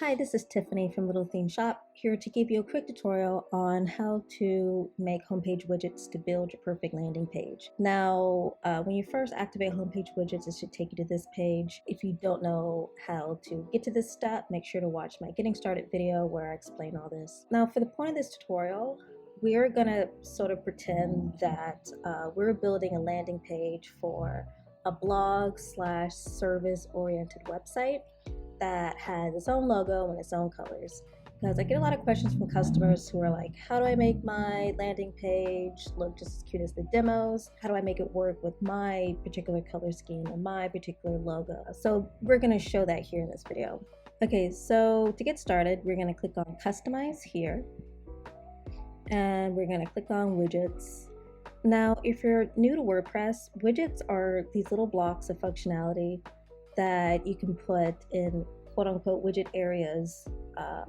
Hi, this is Tiffany from LittleThemeShop, here to give you a quick tutorial on how to make homepage widgets to build your perfect landing page. Now, when you first activate homepage widgets, it should take you to this page. If you don't know how to get to this step, make sure to watch my Getting Started video where I explain all this. Now, for the point of this tutorial, we're gonna sort of pretend that we're building a landing page for a blog slash service oriented website that has its own logo and its own colors. Because I get a lot of questions from customers who are like, how do I make my landing page look just as cute as the demos? How do I make it work with my particular color scheme and my particular logo? So we're gonna show that here in this video. Okay, so to get started, we're gonna click on Customize here. And we're gonna click on Widgets. Now, if you're new to WordPress, widgets are these little blocks of functionality that you can put in quote-unquote widget areas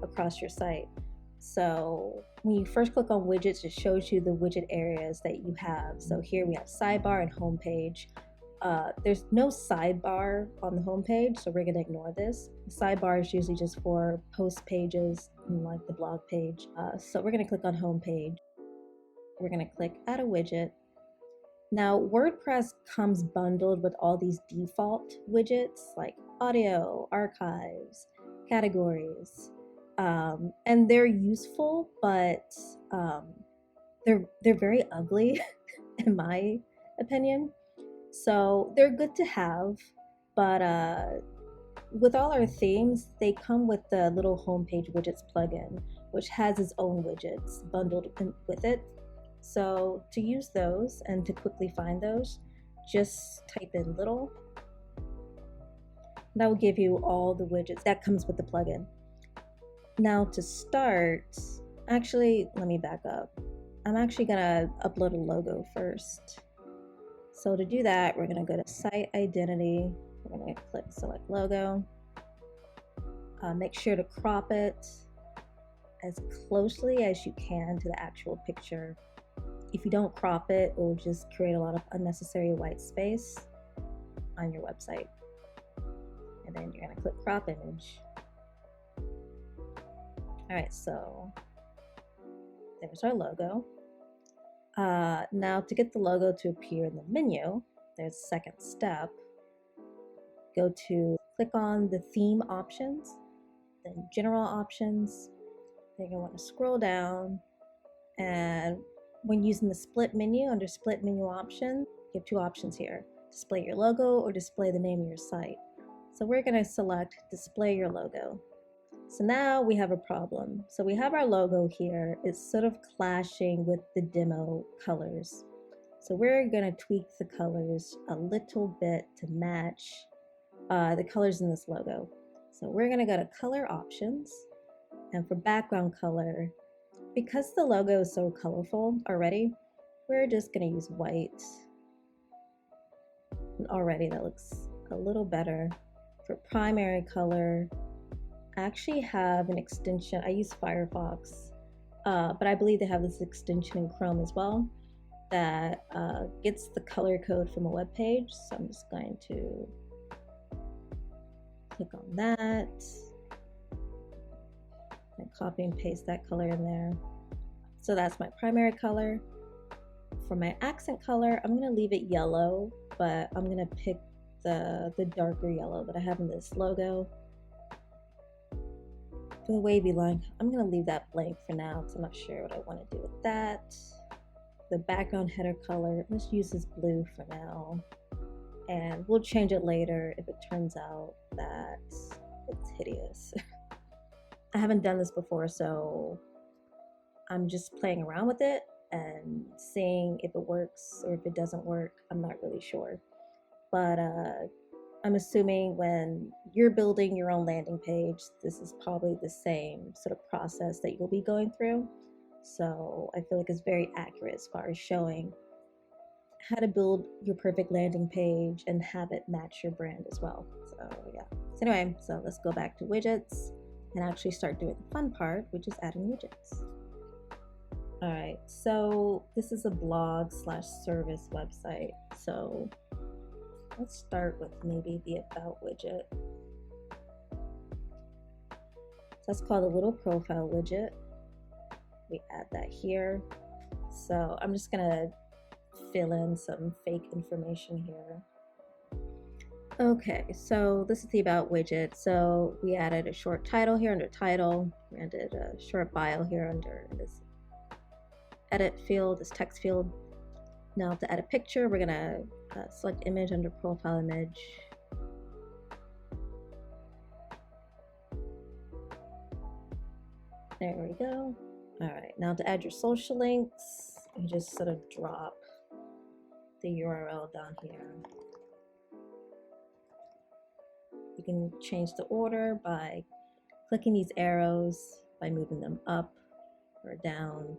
across your site. So when you first click on widgets, it shows you the widget areas that you have. So here we have sidebar and homepage. There's no sidebar on the homepage, so we're going to ignore this. The sidebar is usually just for post pages, like the blog page. So we're going to click on homepage. We're going to click add a widget. Now, WordPress comes bundled with all these default widgets like audio, archives, categories, and they're useful, but they're very ugly, in my opinion. So they're good to have, but with all our themes, they come with the Little Homepage Widgets plugin, which has its own widgets bundled with it. So to use those and to quickly find those, just type in little. That will give you all the widgets that comes with the plugin. Now to start, actually, let me back up. I'm actually gonna upload a logo first. So to do that, we're gonna go to Site Identity. We're gonna click Select Logo. Make sure to crop it as closely as you can to the actual picture. If you don't crop it, it will just create a lot of unnecessary white space on your website. And then you're gonna click crop image. All right, so there's our logo. Now to get the logo to appear in the menu, there's a second step. Go to click on the theme options, then general options. Then you're gonna want to scroll down, and when using the split menu, under split menu option, you have two options here: display your logo or display the name of your site. So we're going to select display your logo. So now we have a problem. So we have our logo here. It's sort of clashing with the demo colors. So we're going to tweak the colors a little bit to match the colors in this logo. So we're going to go to color options, and for background color, because the logo is so colorful already, we're just going to use white. And already that looks a little better. For primary color, I actually have an extension. I use Firefox, but I believe they have this extension in Chrome as well that gets the color code from a web page. So I'm just going to click on that. And copy and paste that color in there. So that's my primary color. For my accent color, I'm gonna leave it yellow, but I'm gonna pick the darker yellow that I have in this logo. For the wavy line, I'm gonna leave that blank for now because I'm not sure what I want to do with that. The background header color, let's use this blue for now. And we'll change it later if it turns out that it's hideous. I haven't done this before, so I'm just playing around with it and seeing if it works or if it doesn't work. I'm not really sure. But I'm assuming when you're building your own landing page, this is probably the same sort of process that you'll be going through. So I feel like it's very accurate as far as showing how to build your perfect landing page and have it match your brand as well. So yeah. So anyway, so let's go back to widgets and actually start doing the fun part, which is adding widgets. All right, so this is a blog slash service website. So let's start with maybe the About widget. So that's called a little profile widget. We add that here. So I'm just gonna fill in some fake information here. Okay, so this is the about widget. So we added a short title here under title. We added a short bio here under this edit field, this text field. Now to add a picture, we're gonna select image under profile image. There we go. All right, now to add your social links, you just sort of drop the URL down here. You can change the order by clicking these arrows, by moving them up or down.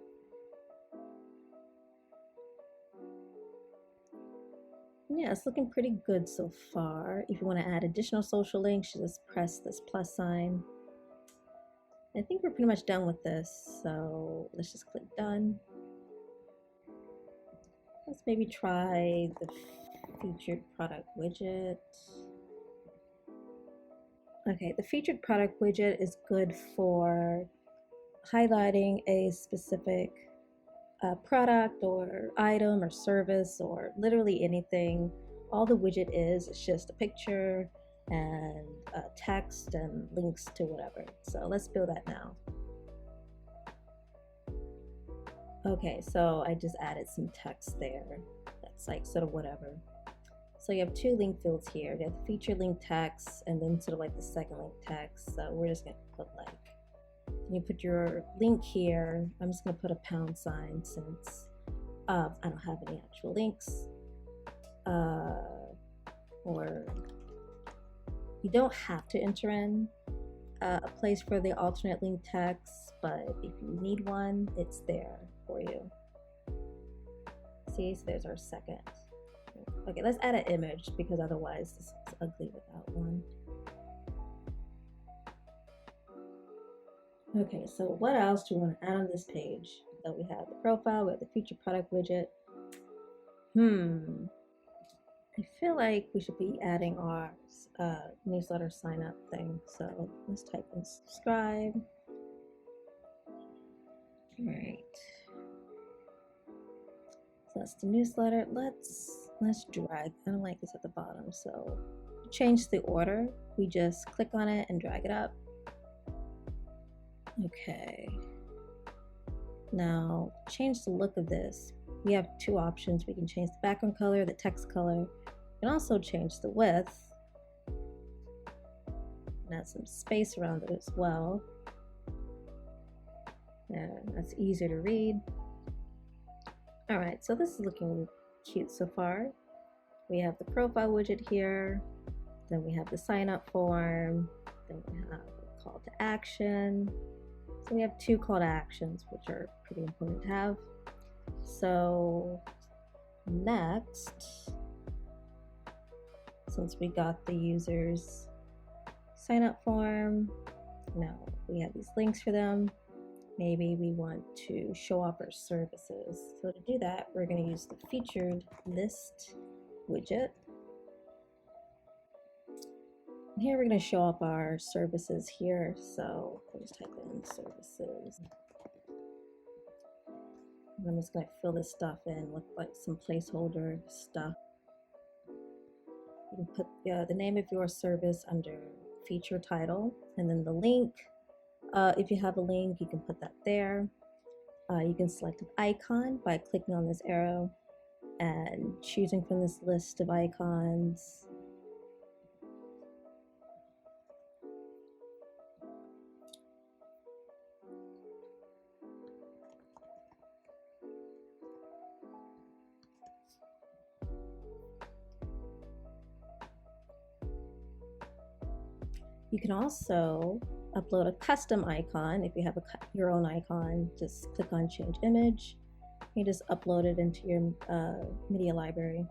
Yeah, it's looking pretty good so far. If you want to add additional social links, you just press this plus sign. I think we're pretty much done with this, so let's just click done. Let's maybe try the featured product widget. Okay, the featured product widget is good for highlighting a specific product or item or service or literally anything. All the widget is just a picture and text and links to whatever. So let's build that now. Okay, so I just added some text there. That's like sort of whatever. So you have two link fields here. You have the feature link text and then sort of like the second link text. So we're just gonna put like, you put your link here. I'm just gonna put a pound sign since I don't have any actual links. Or you don't have to enter in a place for the alternate link text, but if you need one, it's there for you. See, so there's our second. Okay, let's add an image because otherwise this is ugly without one. Okay, so what else do we want to add on this page? So we have the profile, we have the featured product widget. I feel like we should be adding our newsletter sign up thing. So let's type in subscribe. All right. So that's the newsletter. Let's drag. I don't like this at the bottom. So to change the order, we just click on it and drag it up. Okay. Now change the look of this. We have two options. We can change the background color, the text color. We can also change the width and add some space around it as well. And that's easier to read. All right, so this is looking cute so far. We have the profile widget here. Then we have the sign up form. Then we have a call to action. So we have two call to actions, which are pretty important to have. So next, since we got the user's sign up form, now we have these links for them. Maybe we want to show off our services. So to do that, we're going to use the featured list widget. And here we're going to show off our services here. So I'll just type in services. And I'm just going to fill this stuff in with like some placeholder stuff. You can put the name of your service under feature title, and then the link. If you have a link, you can put that there. You can select an icon by clicking on this arrow and choosing from this list of icons. You can also upload a custom icon. If you have your own icon, just click on change image. You just upload it into your media library.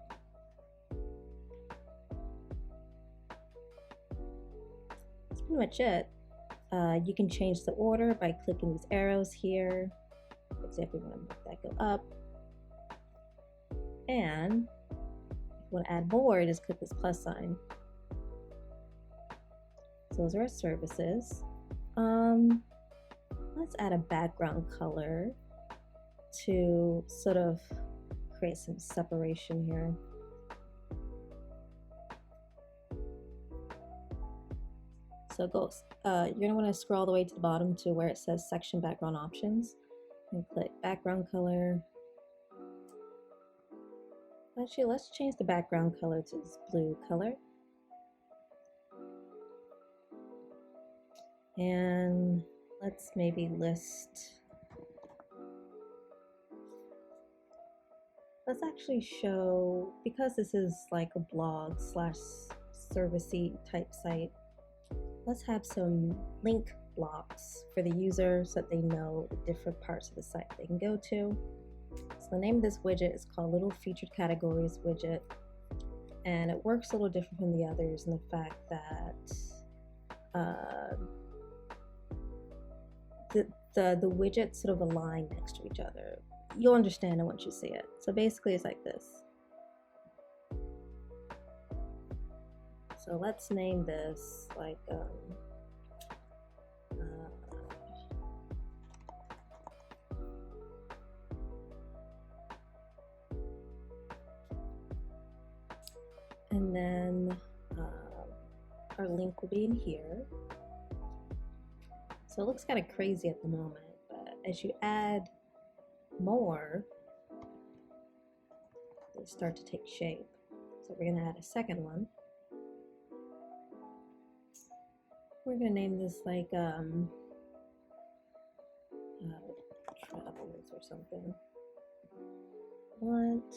That's pretty much it. You can change the order by clicking these arrows here. For example, you want to make that go up. And if you want to add more, just click this plus sign. So those are our services. Let's add a background color to sort of create some separation here. So you're gonna want to scroll all the way to the bottom to where it says section background options and click background color. Actually, let's change the background color to this blue color. And let's maybe let's actually show, because this is like a blog slash servicey type site, let's have some link blocks for the user so that they know the different parts of the site they can go to. So the name of this widget is called Little Featured Categories Widget, and it works a little different from the others in the fact that the widgets sort of align next to each other. You'll understand it once you see it. So basically it's like this. So let's name this like and then our link will be in here. So it looks kind of crazy at the moment, but as you add more, they start to take shape. So we're gonna add a second one. We're gonna name this like travels or something. What?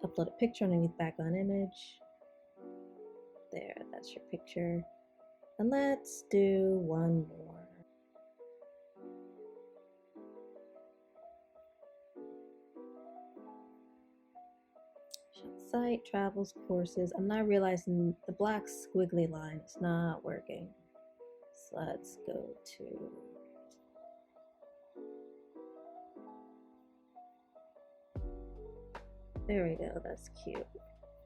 Upload a picture underneath background image. There, that's your picture. And let's do one more. Site, travels, courses. I'm not realizing the black squiggly line is not working. So let's go to there we go, that's cute.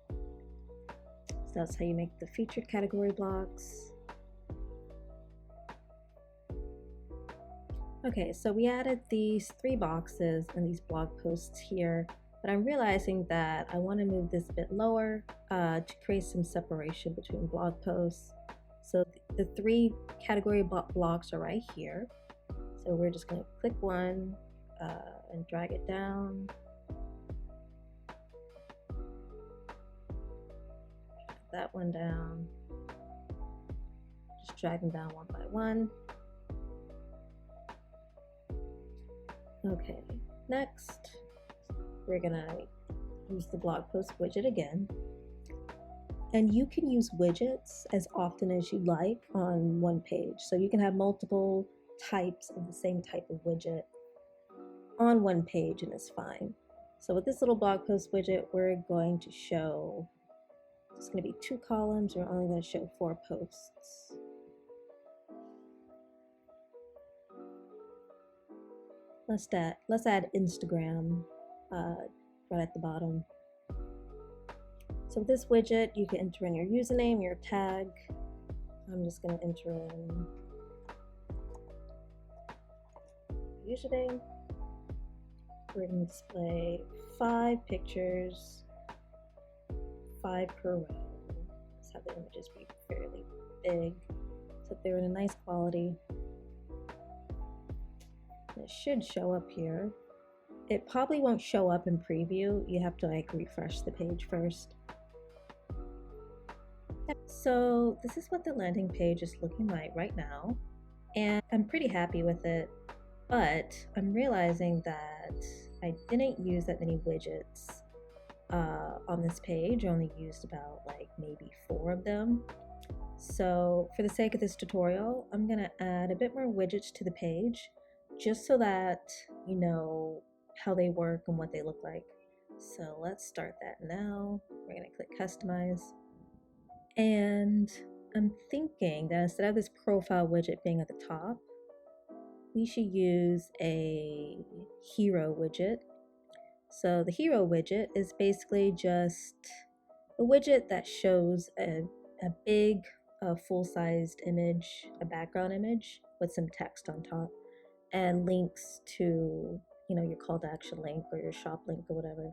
So that's how you make the featured category blocks. Okay, so we added these 3 boxes and these blog posts here, but I'm realizing that I want to move this a bit lower to create some separation between blog posts. So the 3 category blocks are right here. So we're just going to click one and drag it down. That one down. Just drag them down one by one. Okay, next we're gonna use the blog post widget again. And you can use widgets as often as you like on one page. So you can have multiple types of the same type of widget on one page and it's fine. So with this little blog post widget, we're going to show, it's going to be 2 columns. We're only going to show 4 posts. Let's add Instagram right at the bottom. So with this widget, you can enter in your username, your tag. I'm just going to enter in username. We're going to display 5 pictures, 5 per row. Let's have the images be fairly big so that they're in a nice quality. And it should show up here. It probably won't show up in preview. You have to like refresh the page first. So this is what the landing page is looking like right now, and I'm pretty happy with it, but I'm realizing that I didn't use that many widgets on this page. I only used about like maybe 4 of them. So for the sake of this tutorial, I'm gonna add a bit more widgets to the page just so that you know how they work and what they look like. So let's start that now. We're gonna click customize. And I'm thinking that instead of this profile widget being at the top, we should use a hero widget. So the hero widget is basically just a widget that shows a big a full-sized image, a background image with some text on top, and links to, you know, your call to action link or your shop link or whatever.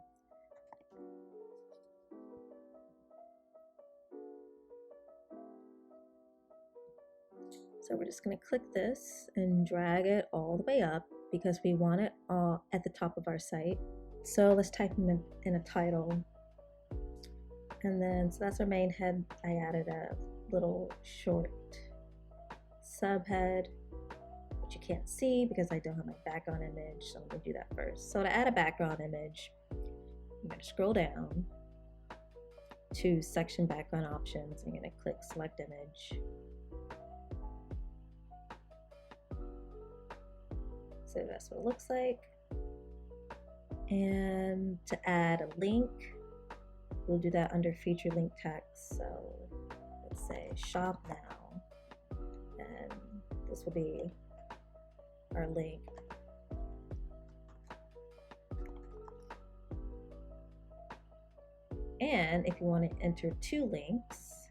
So we're just going to click this and drag it all the way up because we want it at the top of our site. So let's type in a title. And then, so that's our main head. I added a little short subhead, which you can't see because I don't have my background image. So I'm going to do that first. So to add a background image, I'm going to scroll down to section background options. I'm going to click select image. So that's what it looks like. And to add a link, we'll do that under feature link text. So let's say shop now, and this will be our link. And if you want to enter 2 links,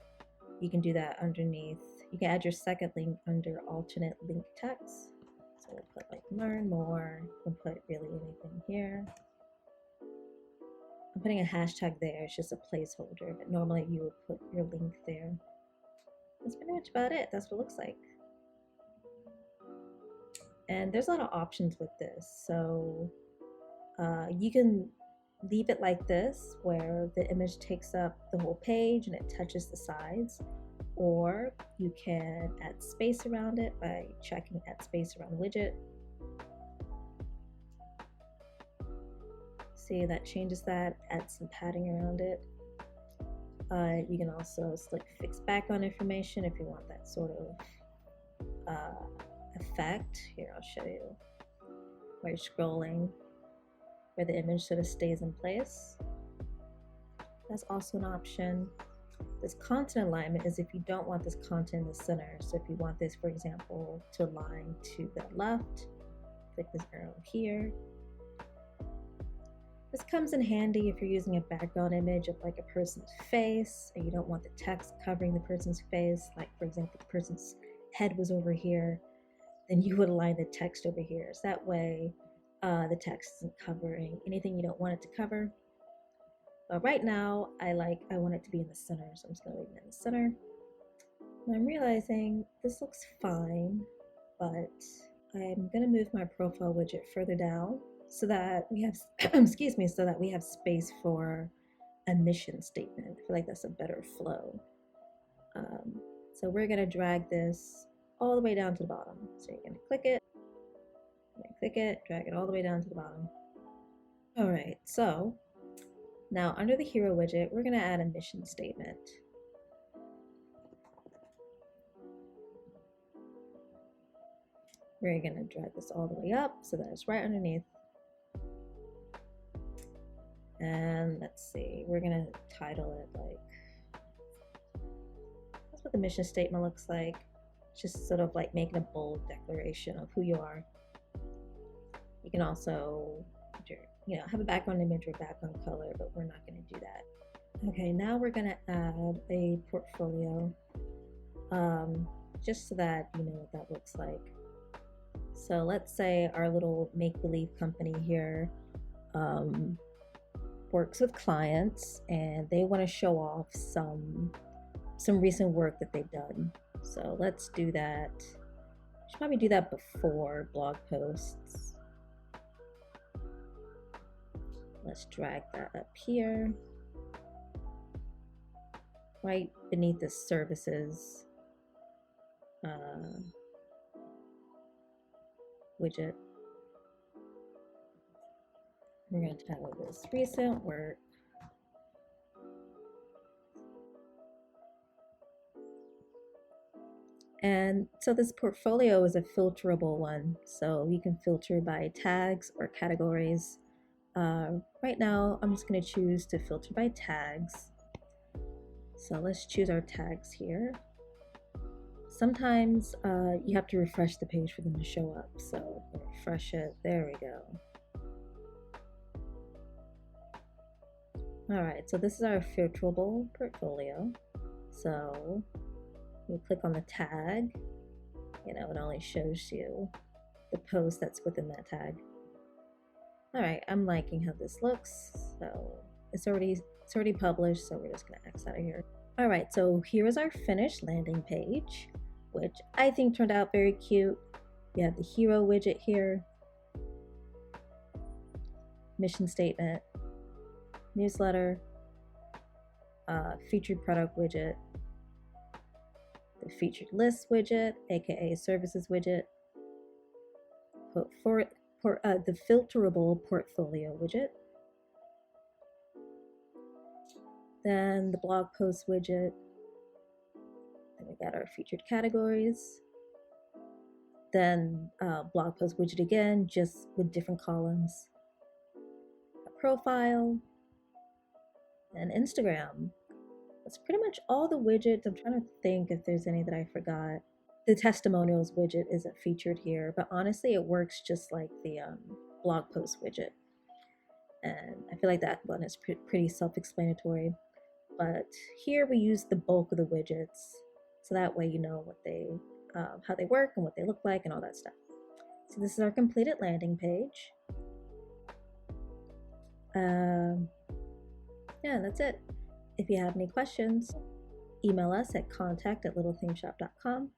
you can do that underneath. You can add your second link under alternate link text. So we'll put like learn more. We'll put really anything here. I'm putting a hashtag there. It's just a placeholder, but normally you would put your link there. That's pretty much about it. That's what it looks like. And there's a lot of options with this. So you can leave it like this, where the image takes up the whole page and it touches the sides. Or you can add space around it by checking add space around widget. See, that changes that, add some padding around it. You can also select fix background information if you want that sort of effect. Here, I'll show you where you're scrolling, where the image sort of stays in place. That's also an option. This content alignment is if you don't want this content in the center. So if you want this, for example, to align to the left, click this arrow here. This comes in handy if you're using a background image of like a person's face and you don't want the text covering the person's face. Like for example, the person's head was over here, then you would align the text over here. So that way the text isn't covering anything you don't want it to cover. But right now, I want it to be in the center, so I'm just gonna leave it in the center. And I'm realizing this looks fine, but I'm gonna move my profile widget further down so that we have, excuse me, so that we have space for a mission statement. I feel like that's a better flow. So we're gonna drag this all the way down to the bottom. So you're gonna click it, drag it all the way down to the bottom. All right, so now under the hero widget, we're gonna add a mission statement. We're gonna drag this all the way up so that it's right underneath. And let's see, we're gonna title it like, that's what the mission statement looks like. Just sort of like making a bold declaration of who you are. You can also, you know, have a background image or background color, but we're not gonna do that. Okay, now we're gonna add a portfolio, just so that you know what that looks like. So let's say our little make-believe company here works with clients and they want to show off some recent work that they've done. So let's do that. Should probably do that before blog posts. Let's drag that up here, right beneath the services widget. We're going to title this recent work. And so this portfolio is a filterable one. So you can filter by tags or categories. Right now, I'm just going to choose to filter by tags. So let's choose our tags here. Sometimes you have to refresh the page for them to show up. So refresh it. There we go. All right, so this is our filterable portfolio. So You click on the tag, it only shows you the post that's within that tag. All right, I'm liking how this looks. So it's already published, so we're just gonna X out of here. All right, so here is our finished landing page, which I think turned out very cute. You have the hero widget here, mission statement, newsletter, featured product widget, the featured list widget, aka services widget, the filterable portfolio widget, then the blog post widget, then we got our featured categories, then blog post widget again, just with different columns, a profile, and Instagram. That's pretty much all the widgets. I'm trying to think if there's any that I forgot. The testimonials widget isn't featured here, but honestly it works just like the blog post widget. And I feel like that one is pretty self-explanatory. But here we use the bulk of the widgets, so that way you know what how they work and what they look like and all that stuff. So this is our completed landing page. Yeah, that's it. If you have any questions, email us at contact@LittleThemeShop.com.